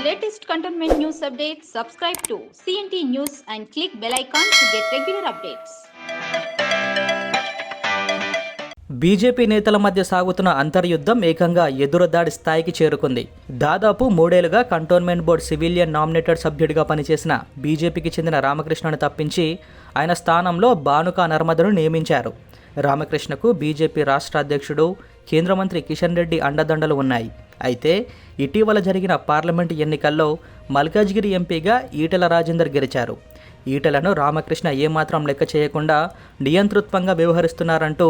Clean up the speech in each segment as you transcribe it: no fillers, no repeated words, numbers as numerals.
latest cantonment news updates, subscribe to CNT News and click bell icon to get regular updates. BJP నేతల మధ్య సాగుతున్న అంతర్యుద్ధం ఏకంగా ఎదురుదాడి స్థాయికి చేరుకుంది. దాదాపు 3 ఏళ్లుగా కంటోన్మెంట్ బోర్డు సివిలియన్ నామినేటెడ్ సభ్యుడిగా పనిచేసిన బీజేపీకి చెందిన రామకృష్ణను తప్పించి ఆయన స్థానంలో భానుకా నర్మదను నియమించారు. రామకృష్ణకు బీజేపీ రాష్ట్ర అధ్యక్షుడు, కేంద్ర మంత్రి కిషన్ రెడ్డి అండదండలు ఉన్నాయి. అయితే ఇటీవల జరిగిన పార్లమెంటు ఎన్నికల్లో మల్కాజ్గిరి ఎంపీగా ఈటెల రాజేందర్ గెలిచారు. ఈటెలను రామకృష్ణ ఏమాత్రం లెక్క చేయకుండా నియంతృత్వంగా వ్యవహరిస్తున్నారంటూ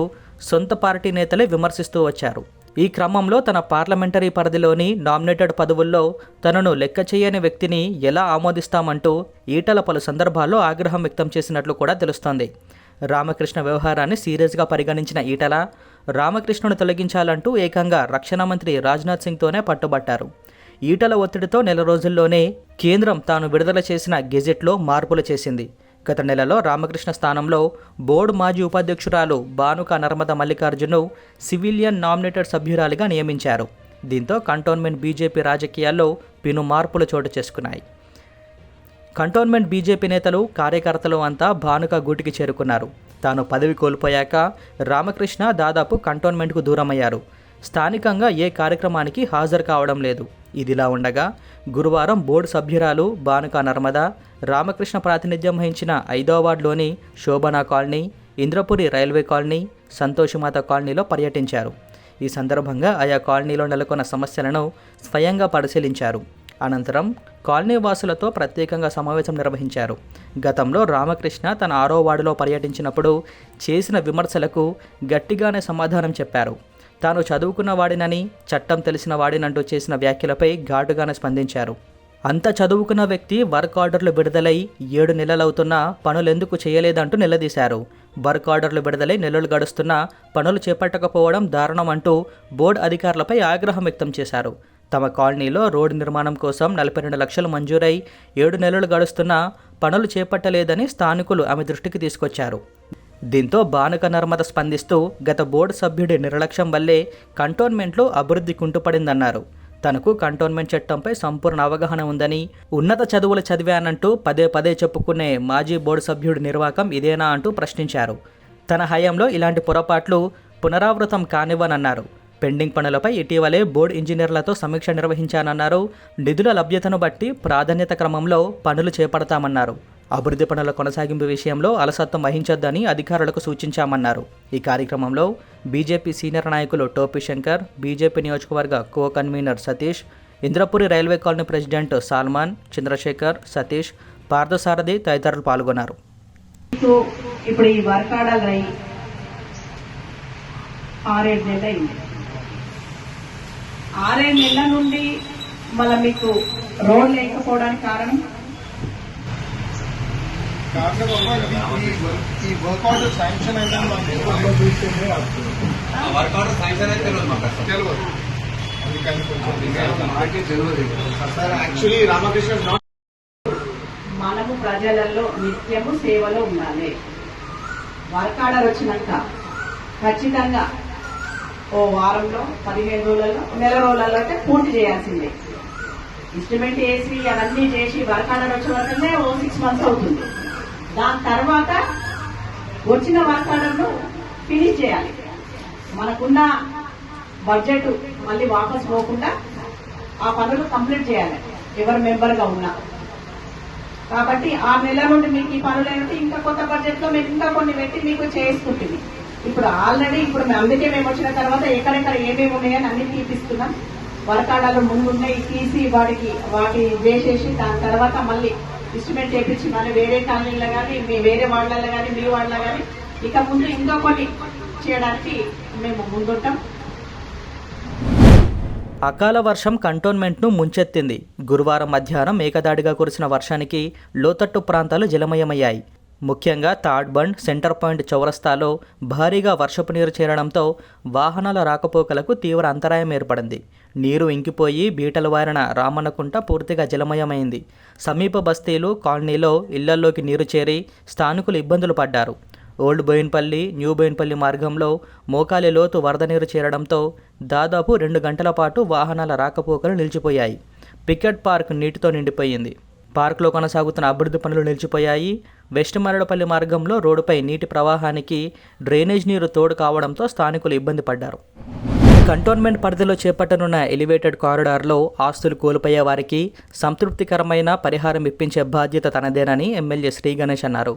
సొంత పార్టీ నేతలే విమర్శిస్తూ వచ్చారు. ఈ క్రమంలో తన పార్లమెంటరీ పరిధిలోని నామినేటెడ్ పదవుల్లో తనను లెక్క చేయని వ్యక్తిని ఎలా ఆమోదిస్తామంటూ ఈటెల పలు సందర్భాల్లో ఆగ్రహం వ్యక్తం చేసినట్లు కూడా తెలుస్తోంది. రామకృష్ణ వ్యవహారాన్ని సీరియస్గా పరిగణించిన ఈటెల రామకృష్ణను తొలగించాలంటూ ఏకంగా రక్షణ మంత్రి రాజ్నాథ్ సింగ్తోనే పట్టుబట్టారు. ఈటెల ఒత్తిడితో నెల రోజుల్లోనే కేంద్రం తాను విడుదల చేసిన గెజెట్లో మార్పులు చేసింది. గత నెలలో రామకృష్ణ స్థానంలో బోర్డు మాజీ ఉపాధ్యక్షురాలు భానుకా నర్మద మల్లికార్జును సివిలియన్ నామినేటెడ్ సభ్యురాలిగా నియమించారు. దీంతో కంటోన్మెంట్ బీజేపీ రాజకీయాల్లో పెను మార్పులు చోటు చేసుకున్నాయి. కంటోన్మెంట్ బీజేపీ నేతలు, కార్యకర్తలు అంతా భానుక గూటికి చేరుకున్నారు. తాను పదవి కోల్పోయాక రామకృష్ణ దాదాపు కంటోన్మెంట్కు దూరమయ్యారు. స్థానికంగా ఏ కార్యక్రమానికి హాజరు కావడం లేదు. ఇదిలా ఉండగా గురువారం బోర్డు సభ్యురాలు భానుకా నర్మద రామకృష్ణ ప్రాతినిధ్యం వహించిన 5వ వార్డులోని Shobhana colony, Indrapuri railway colony, సంతోషమాత కాలనీలో పర్యటించారు. ఈ సందర్భంగా ఆయా కాలనీలో నెలకొన్న సమస్యలను స్వయంగా పరిశీలించారు. అనంతరం కాలనీ వాసులతో ప్రత్యేకంగా సమావేశం నిర్వహించారు. గతంలో రామకృష్ణ తన 6వ వార్డులో పర్యటించినప్పుడు చేసిన విమర్శలకు గట్టిగానే సమాధానం చెప్పారు. తాను చదువుకున్న వాడినని, చట్టం తెలిసిన వాడినంటూ చేసిన వ్యాఖ్యలపై ఘాటుగానే స్పందించారు. అంత చదువుకున్న వ్యక్తి వర్క్ ఆర్డర్లు విడుదలై 7 నెలలవుతున్నా పనులెందుకు చేయలేదంటూ నిలదీశారు. వర్క్ ఆర్డర్లు విడుదలై నెలలు గడుస్తున్నా పనులు చేపట్టకపోవడం దారుణం అంటూ బోర్డు అధికారులపై ఆగ్రహం వ్యక్తం చేశారు. తమ కాలనీలో రోడ్డు నిర్మాణం కోసం 42 లక్షలు మంజూరై 7 నెలలు గడుస్తున్నా పనులు చేపట్టలేదని స్థానికులు ఆమె దృష్టికి తీసుకొచ్చారు. దీంతో భానుక నర్మద స్పందిస్తూ గత బోర్డు సభ్యుడి నిర్లక్ష్యం వల్లే కంటోన్మెంట్లో అభివృద్ధి కుంటుపడిందన్నారు. తనకు కంటోన్మెంట్ చట్టంపై సంపూర్ణ అవగాహన ఉందని, ఉన్నత చదువులు చదివానంటూ పదే పదే చెప్పుకునే మాజీ బోర్డు సభ్యుడి నిర్వాకం ఇదేనా అంటూ ప్రశ్నించారు. తన హయాంలో ఇలాంటి పొరపాట్లు పునరావృతం కానివ్వనన్నారు. పెండింగ్ పనులపై ఇటీవలే బోర్డు ఇంజనీర్లతో సమీక్ష నిర్వహించానన్నారు. నిధుల లభ్యతను బట్టి ప్రాధాన్యత క్రమంలో పనులు చేపడతామన్నారు. అభివృద్ధి పనుల కొనసాగింపు విషయంలో అలసత్వం వహించొద్దని అధికారులకు సూచించామన్నారు. ఈ కార్యక్రమంలో బీజేపీ సీనియర్ నాయకులు టోపీ శంకర్, బీజేపీ నియోజకవర్గ co convener Satish, Indrapuri railway colony president Salman, Chandrashekar, Satish, Parthasarathi తదితరులు పాల్గొన్నారు. ఇప్పుడు ఈ వర్క్ ఆర్డర్ అయ్యి 6-7 నెలలు అయింది. 6-7 నెలల నుండి మళ్ళీ మీకు రోడ్ లేకపోవడానికి కారణం ఈ వర్క్ ఆర్డర్ శాంక్షన్ అయిందని వర్క్ ఆర్డర్ శాంక్షన్ అయితే తెలియదు. యాక్చువల్లీ రామకృష్ణ మనము ప్రజలలో నిత్యము సేవలో ఉండాలి. వర్క్ ఆర్డర్ వచ్చినాక ఖచ్చితంగా ఓ వారంలో, 15 రోజులలో, నెల రోజులలో అయితే పూర్తి చేయాల్సిందే. ఇన్స్ట్రుమెంట్ వేసి అవన్నీ చేసి వర్క్ ఆర్డర్ వచ్చే వరకనే ఓ 6 మంత్స్ అవుతుంది. దాని తర్వాత వచ్చిన వర్క్ ఆర్డర్ను ఫినిష్ చేయాలి. మనకున్న బడ్జెట్ మళ్ళీ వాపస్ పోకుండా ఆ పనులు కంప్లీట్ చేయాలి ఎవరు మెంబర్గా ఉన్నా. కాబట్టి 6 నెలల నుండి మీకు ఈ పనులు ఏంటంటే ఇంకా కొత్త బడ్జెట్లో మేము ఇంకా కొన్ని పెట్టి మీకు చేసుకుంటుంది. ఇప్పుడు ఆల్రెడీ అందుకే మేము వచ్చిన తర్వాత ఎక్కడెక్కడ ఏమేమి ఉన్నాయని అన్ని తీపిస్తున్నాం. వర్క్ ఆర్డర్లు ముందున్నాయి తీసి వాటి చేసేసి దాని తర్వాత మళ్ళీ ఇన్స్ట్రుమెంట్ చేయించి మళ్ళీ వేరే కాలనీలో కానీ, వేరే వార్డులలో కానీ, మీ వార్డులో కానీ ఇక ముందు ఇంకా కొన్ని చేయడానికి మేము ముందుంటాం. అకాల వర్షం కంటోన్మెంట్ను ముంచెత్తింది. గురువారం మధ్యాహ్నం ఏకదాడిగా కురిసిన వర్షానికి లోతట్టు ప్రాంతాలు జలమయమయ్యాయి. ముఖ్యంగా థర్డ్ బండ్, సెంటర్ పాయింట్ చౌరస్తాలో భారీగా వర్షపు నీరు చేరడంతో వాహనాల రాకపోకలకు తీవ్ర అంతరాయం ఏర్పడింది. నీరు ఇంకిపోయి బీటలు వారిన రామన్నకుంట పూర్తిగా జలమయమైంది. సమీప బస్తీలు, కాలనీలో ఇళ్లల్లోకి నీరు చేరి స్థానికులు ఇబ్బందులు పడ్డారు. ఓల్డ్ బోయిన్పల్లి, న్యూ బోయిన్పల్లి మార్గంలో మోకాలి లోతు వరద నీరు చేరడంతో దాదాపు 2 గంటల పాటు వాహనాల రాకపోకలు నిలిచిపోయాయి. పికెట్ పార్క్ నీటితో నిండిపోయింది. పార్కులో కొనసాగుతున్న అభివృద్ధి పనులు నిలిచిపోయాయి. వెస్ట్ మరడపల్లి మార్గంలో రోడ్డుపై నీటి ప్రవాహానికి డ్రైనేజ్ నీరు తోడు కావడంతో స్థానికులు ఇబ్బంది పడ్డారు. కంటోన్మెంట్ పరిధిలో చేపట్టనున్న ఎలివేటెడ్ కారిడార్లో ఆస్తులు కోల్పోయే వారికి సంతృప్తికరమైన పరిహారం ఇప్పించే బాధ్యత తనదేనని ఎమ్మెల్యే శ్రీ గణేష్ అన్నారు.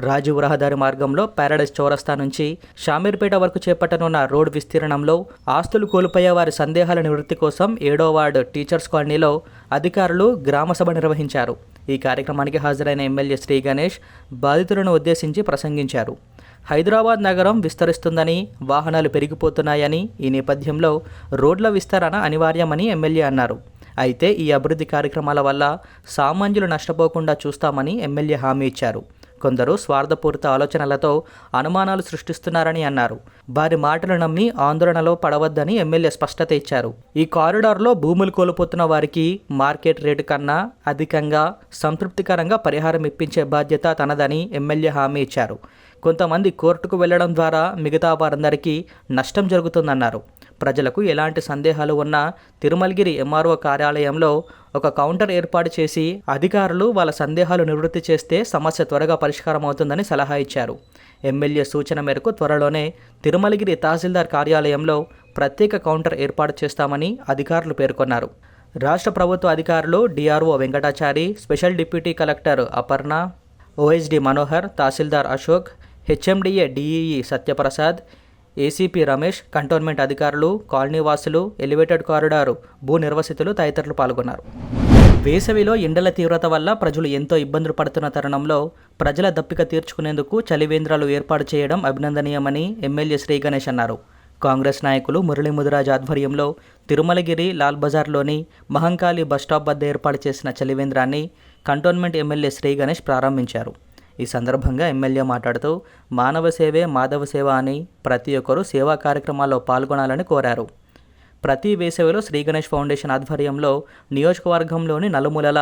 రాజీవ్ రహదారి మార్గంలో పారడైస్ చౌరస్తా నుంచి షామీర్పేట వరకు చేపట్టనున్న రోడ్డు విస్తీర్ణంలో ఆస్తులు కోల్పోయే వారి సందేహాల నివృత్తి కోసం 7వ వార్డు టీచర్స్ కాలనీలో అధికారులు గ్రామసభ నిర్వహించారు. ఈ కార్యక్రమానికి హాజరైన ఎమ్మెల్యే శ్రీ గణేష్ బాధితులను ఉద్దేశించి ప్రసంగించారు. హైదరాబాద్ నగరం విస్తరిస్తుందని, వాహనాలు పెరిగిపోతున్నాయని, ఈ నేపథ్యంలో రోడ్ల విస్తరణ అనివార్యమని ఎమ్మెల్యే అన్నారు. అయితే ఈ అభివృద్ధి కార్యక్రమాల వల్ల సామాన్యులు నష్టపోకుండా చూస్తామని ఎమ్మెల్యే హామీ ఇచ్చారు. కొందరు స్వార్థపూరిత ఆలోచనలతో అనుమానాలు సృష్టిస్తున్నారని అన్నారు. వారి మాటలు నమ్మి ఆందోళనలో పడవద్దని ఎమ్మెల్యే స్పష్టత ఇచ్చారు. ఈ కారిడార్లో భూములు కోల్పోతున్న వారికి మార్కెట్ రేటు కన్నా అధికంగా సంతృప్తికరంగా పరిహారం ఇప్పించే బాధ్యత తనదని ఎమ్మెల్యే హామీ ఇచ్చారు. కొంతమంది కోర్టుకు వెళ్లడం ద్వారా మిగతా వారందరికీ నష్టం జరుగుతుందన్నారు. ప్రజలకు ఎలాంటి సందేహాలు ఉన్నా తిరుమలగిరి ఎంఆర్ఓ కార్యాలయంలో ఒక కౌంటర్ ఏర్పాటు చేసి అధికారులు వాళ్ళ సందేహాలు నివృత్తి చేస్తే సమస్య త్వరగా పరిష్కారం అవుతుందని సలహా ఇచ్చారు. ఎమ్మెల్యే సూచన మేరకు త్వరలోనే తిరుమలగిరి తహసీల్దార్ కార్యాలయంలో ప్రత్యేక కౌంటర్ ఏర్పాటు చేస్తామని అధికారులు పేర్కొన్నారు. రాష్ట్ర ప్రభుత్వ అధికారులు DRO Venkatachari, special deputy collector Aparna, OSD Manohar, tahsildar Ashok, HMDA DEE Satyaprasad, ACP Ramesh, cantonment అధికారులు, కాలనీవాసులు, ఎలివేటెడ్ కారిడారు భూ నిర్వసితులు తదితరులు పాల్గొన్నారు. వేసవిలో ఎండల తీవ్రత వల్ల ప్రజలు ఎంతో ఇబ్బందులు పడుతున్న తరుణంలో ప్రజల దప్పిక తీర్చుకునేందుకు చలివేంద్రాలు ఏర్పాటు చేయడం అభినందనీయమని ఎమ్మెల్యే శ్రీ గణేష్ అన్నారు. కాంగ్రెస్ నాయకులు మురళీ ముదిరాజ్ ఆధ్వర్యంలో తిరుమలగిరి లాల్ బజార్లోని మహంకాళి బస్టాప్ వద్ద ఏర్పాటు చేసిన చలివేంద్రాన్ని కంటోన్మెంట్ ఎమ్మెల్యే శ్రీ గణేష్ ప్రారంభించారు. ఈ సందర్భంగా ఎమ్మెల్యే మాట్లాడుతూ మానవ సేవే మాధవ సేవ అని ప్రతి ఒక్కరూ సేవా కార్యక్రమాల్లో పాల్గొనాలని కోరారు. ప్రతి వేసవిలో శ్రీ గణేష్ ఫౌండేషన్ ఆధ్వర్యంలో నియోజకవర్గంలోని నలుమూలల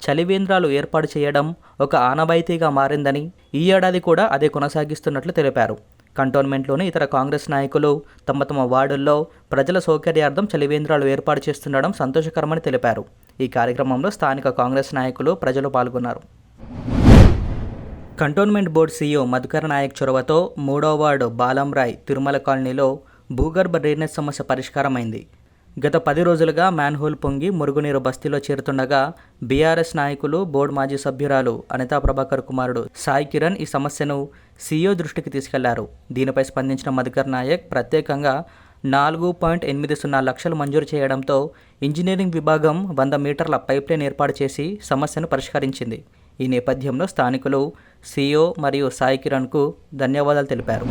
చలివేంద్రాలు ఏర్పాటు చేయడం ఒక ఆనవాయితీగా మారిందని, ఈ ఏడాది కూడా అదే కొనసాగిస్తున్నట్లు తెలిపారు. కంటోన్మెంట్లోని ఇతర కాంగ్రెస్ నాయకులు తమ తమ వార్డుల్లో ప్రజల సౌకర్యార్థం చలివేంద్రాలు ఏర్పాటు చేస్తుండడం సంతోషకరమని తెలిపారు. ఈ కార్యక్రమంలో స్థానిక కాంగ్రెస్ నాయకులు, ప్రజలు పాల్గొన్నారు. Cantonment board CEO Madhukar Nayak చొరవతో 3వ వార్డు బాలంరాయ్ తిరుమల కాలనీలో భూగర్భ డ్రైనేజ్ సమస్య పరిష్కారమైంది. గత 10 రోజులుగా మ్యాన్హోల్ పొంగి మురుగునీరు బస్తీలో చేరుతుండగా బీఆర్ఎస్ నాయకులు, బోర్డు మాజీ సభ్యురాలు అనితా ప్రభాకర్ కుమారుడు సాయి కిరణ్ ఈ సమస్యను సీఈఓ దృష్టికి తీసుకెళ్లారు. దీనిపై స్పందించిన మధుకర్ నాయక్ ప్రత్యేకంగా 4.80 లక్షలు మంజూరు చేయడంతో ఇంజనీరింగ్ విభాగం 100 మీటర్ల పైప్లైన్ ఏర్పాటు చేసి సమస్యను పరిష్కరించింది. ఈ నేపథ్యంలో స్థానికులు సీఈఓ మరియు సాయి కిరణ్కు ధన్యవాదాలు తెలిపారు.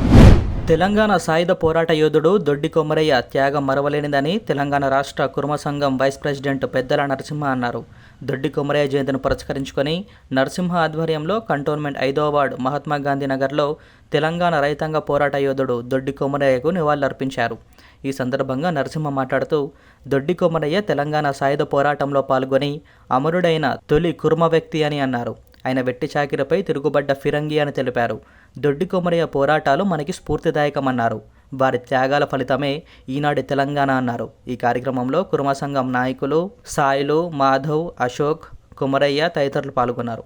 తెలంగాణ సాయుధ పోరాట యోధుడు దొడ్డి కొమరయ్య త్యాగం మరవలేనిదని తెలంగాణ రాష్ట్ర కుర్మ సంఘం వైస్ ప్రెసిడెంట్ పెద్దల నరసింహ అన్నారు. దొడ్డి కొమరయ్య జయంతిని పురస్కరించుకొని నరసింహ ఆధ్వర్యంలో కంటోన్మెంట్ 5వ వార్డు మహాత్మా గాంధీ నగర్లో తెలంగాణ రైతాంగ పోరాట యోధుడు దొడ్డి కొమరయ్యకు నివాళులర్పించారు. ఈ సందర్భంగా నరసింహ మాట్లాడుతూ దొడ్డి కొమరయ్య తెలంగాణ సాయుధ పోరాటంలో పాల్గొని అమరుడైన తొలి కుర్మ వ్యక్తి అని అన్నారు. ఆయన వెట్టి చాకిరిపై తిరుగుబడ్డ ఫిరంగి అని తెలిపారు. దొడ్డి కొమరయ్య పోరాటాలు మనకి స్ఫూర్తిదాయకమన్నారు. వారి త్యాగాల ఫలితమే ఈనాటి తెలంగాణ అన్నారు. ఈ కార్యక్రమంలో కుర్మ సంఘం నాయకులు సాయిలు, మాధవ్, అశోక్, కొమరయ్య తదితరులు పాల్గొన్నారు.